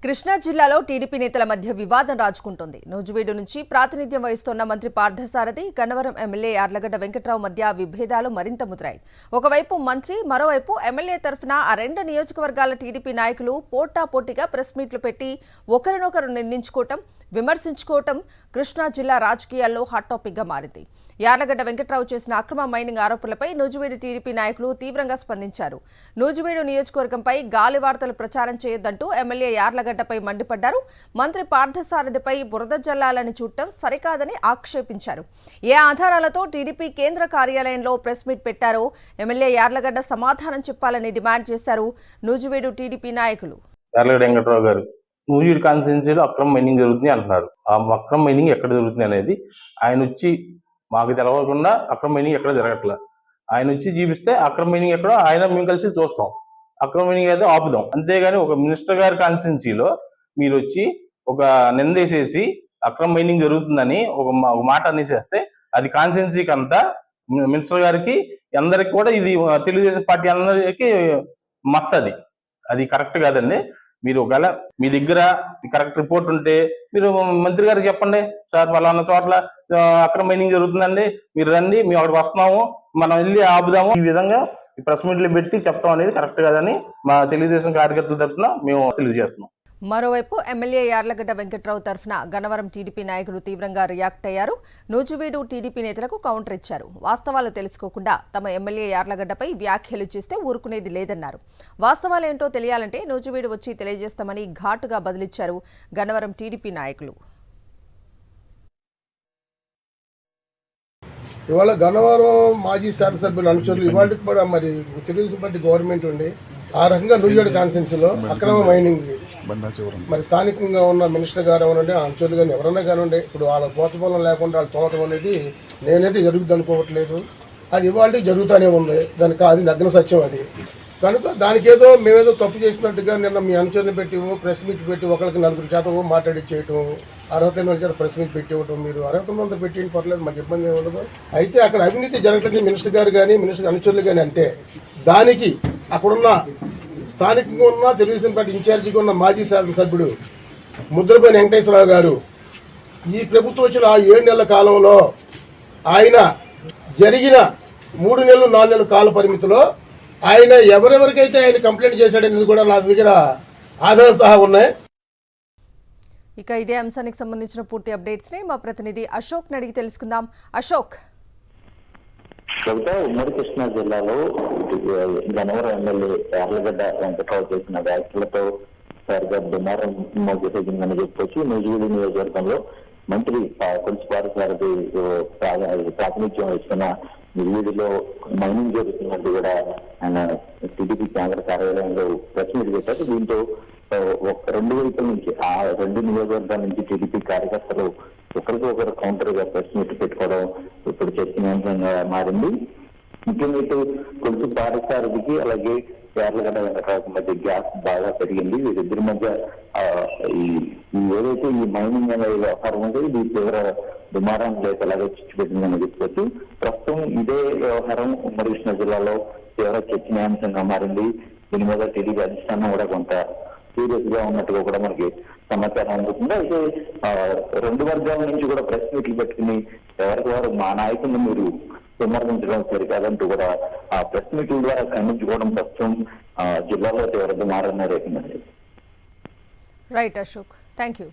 కృష్ణా జిల్లాలో టీడీపీ నేతల మధ్య వివాదం రాజుకుంటోంది. నూజివీడు నుంచి ప్రాతినిధ్యం వహిస్తున్న మంత్రి పార్థసారథి, గన్నవరం ఎమ్మెల్యే యార్లగడ్డ వెంకట్రావు మధ్య విభేదాలు మరింత ముదిరాయి. ఒకవైపు మంత్రి, మరోవైపు ఎమ్మెల్యే తరఫున ఆ రెండు నియోజకవర్గాల టీడీపీ నాయకులు పోటాపోటీగా ప్రెస్ మీట్లు పెట్టి ఒకరినొకరు నిందించుకోవటం, విమర్శించుకోవటం కృష్ణా జిల్లా రాజకీయాల్లో హాట్ టాపిక్ గా మారింది. యార్లగడ్డ వెంకట్రావు చేసిన అక్రమ మైనింగ్ ఆరోపణలపై నూజివీడు టీడీపీ నాయకులు తీవ్రంగా స్పందించారు. నూజివీడు నియోజకవర్గంపై గాలి వార్తలు ప్రచారం చేయొద్దంటూ ఎమ్మెల్యే యార్లగడ్డపై మండిపడ్డారు. మంత్రి పార్థసారథిపై బురద జల్లాలని చూడటం సరికాదని ఆక్షేపించారు. ఏ ఆధారాలతో టీడీపీ కేంద్ర కార్యాలయంలో ప్రెస్ మీట్ పెట్టారో ఎమ్మెల్యే యార్లగడ్డ సమాధానం చెప్పాలని డిమాండ్ చేశారు నూజివీడు టీడీపీ నాయకులు. నూజివీడు కాన్స్టిట్యున్సీలో అక్రమ మైనింగ్ జరుగుతుంది అంటున్నారు. ఆ అక్రమ మైనింగ్ ఎక్కడ జరుగుతుంది అనేది ఆయన వచ్చి మాకు తెలవకుండా అక్రమ మైనింగ్ ఎక్కడ జరగట్లేదు. ఆయన వచ్చి చూపిస్తే అక్రమ మైనింగ్ ఎక్కడో ఆయన మేము కలిసి చూస్తాం, అక్రమ మైనింగ్ అయితే ఆపుదాం. అంతేగాని ఒక మినిస్టర్ గారి కాన్స్టిట్యున్సీలో మీరు వచ్చి ఒక నిందేసేసి అక్రమ మైనింగ్ జరుగుతుందని ఒక మాట అనేసేస్తే అది కాన్స్టిట్యున్సీకి అంతా మినిస్టర్ గారికి అందరికి కూడా ఇది తెలుగుదేశం పార్టీ అందరికీ మచ్చది. అది కరెక్ట్ కాదండి. మీరు ఒకవేళ మీ దగ్గర కరెక్ట్ రిపోర్ట్ ఉంటే మీరు మంత్రి గారికి చెప్పండి, సార్ పలానా చోట్ల అక్రమ మైనింగ్ జరుగుతుందండి, మీరు రండి, మేము అక్కడికి వస్తున్నాము, మనం వెళ్ళి ఆపుదాము. ఈ విధంగా ప్రెస్ మీట్లు పెట్టి చెప్పడం అనేది కరెక్ట్ కాదని మా తెలుగుదేశం కార్యకర్తల తరఫున మేము తెలియజేస్తున్నాం. మరోవైపు ఎమ్మెల్యే యార్లగడ్డ వెంకట్రావు తరఫున గన్నవరం టీడీపీ నాయకులు తీవ్రంగా రియాక్ట్ అయ్యారు. నూజివీడు టీడీపీ నేతలకు కౌంటర్ ఇచ్చారు. వాస్తవాలు తెలుసుకోకుండా తమ ఎమ్మెల్యే యార్లగడ్డపై వ్యాఖ్యలు చేస్తే ఊరుకునేది లేదన్నారు. వాస్తవాలేంటో తెలియాలంటే నూజివీడు వచ్చి తెలియజేస్తామని ఘాటుగా బదిలిచ్చారు గన్నవరం టీడీపీ నాయకులు. ఇవాళ గన్నవరం మాజీ శాసనసభ్యులు అనుచరులు ఇవాళకి కూడా మరి తెలుగుదేశం పార్టీ గవర్నమెంట్ ఉండి ఆ రకంగా నూజివీడు కాన్స్టిట్యున్సీలో అక్రమ మైనింగ్ మరి స్థానికంగా ఉన్న మినిస్టర్ గారు ఎవరంటే అనుచరులు కానీ ఎవరన్నా కానివ్వండి, ఇప్పుడు వాళ్ళ ప్రోత్సాహం లేకుండా వాళ్ళు తోమటం అనేది నేనైతే జరుగుద్ది అనుకోవట్లేదు. అది ఇవాళ జరుగుతూనే ఉంది. దానికి అది నగ్న సత్యం. అది కనుక దానికి ఏదో మేమేదో తప్పు చేసినట్టుగా నిన్న మీ అనుచరులు పెట్టి ప్రెస్ మీట్ పెట్టి ఒకరికి 4 శాతం మాట్లాడిచ్చేయటం, అర్హత చేత ప్రెస్ మీట్ పెట్టి ఇవ్వటం. మీరు అర్హత మంది పెట్టి పర్లేదు, మాకు ఇబ్బంది ఏమి ఉండదు. అయితే అక్కడ అవినీతి జరగట్లేదు మినిస్టర్ గారు కానీ మినిస్టర్ అనుచరులు కానీ అంటే దానికి అక్కడున్న స్థానికంగా ఉన్న తెలుగుదేశం పార్టీ ఇన్ఛార్జిగా ఉన్న మాజీ శాసనసభ్యుడు ముద్రపల్లి వెంకటేశ్వరరావు గారు ఈ ప్రభుత్వం వచ్చిన ఆ 7 నెలల కాలంలో ఆయన జరిగిన 3 నెలలు 4 నెలల కాల పరిమితిలో ఆయన ఎవరెవరికైతే ఆయన కంప్లైంట్ చేశాడనేది కూడా నా దగ్గర ఆధారాలు సహా ఉన్నాయి. ఇక ఇదే అంశానికి సంబంధించిన పూర్తి అప్డేట్స్ ని మా ప్రతినిధి అశోక్ అడిగి తెలుసుకుందాం. అశోక్, ఉమ్మడి కృష్ణా జిల్లాలో గన్నవరం ఎమ్మెల్యే యార్లగడ్డ వెంకట్రావు చేసిన వ్యాఖ్యలతో సరిగ్గా దుమారం మోగిందని చెప్పొచ్చు. నూజివీడు నియోజకవర్గంలో మంత్రి కొలుసు పార్థసారథి ప్రాతినిధ్యం వహిస్తున్న నూజివీడులో మైనింగ్ జరుగుతున్నట్టు కూడా ఆయన టీడీపీ కేంద్ర కార్యాలయంలో ప్రెస్ మీట్ పెట్టారు. దీంతో 2 వైపుల నుంచి ఆ 2 నియోజకవర్గాల నుంచి టీడీపీ కార్యకర్తలు ఒకరికి ఒకరు కౌంటర్ గా ప్రెస్ మీట్ పెట్టుకోవడం ఇప్పుడు చర్చనీయాంశంగా మారింది. ముఖ్యంగా ఇటు కొలుసు పార్థసారథికి అలాగే యార్లగడ్డ వెంకట్రావుకి మధ్య గ్యాప్ బాగా పెరిగింది. వీరిద్దరి మధ్య ఏదైతే ఈ మైనింగ్ అనే వ్యవహారం ఉందో ఇది తీవ్ర దుమారం లేకలాగా చిచ్చుపెట్టిందని చెప్పుకోవచ్చు. ప్రస్తుతం ఇదే వ్యవహారం ఉమ్మడి కృష్ణా జిల్లాలో తీవ్ర చర్చనీయాంశంగా మారింది. దీని మీద టీడీపీ అధిష్టానం కూడా కొంత సీరియస్ గా ఉన్నట్టుగా కూడా మనకి సమాచారం అందుతుంది. అయితే 2 వర్గాల నుంచి కూడా ప్రెస్ మీట్లు పెట్టుకుని ఎవరికి వారు మా నాయకులను మీరు విమర్శించడం సరికాదంటూ కూడా ఆ ప్రెస్ మీట్ల ద్వారా ఖండించుకోవడం ప్రస్తుతం జిల్లాలో తీవ్ర దుమారం రేపిందండి. Right Ashok, thank you.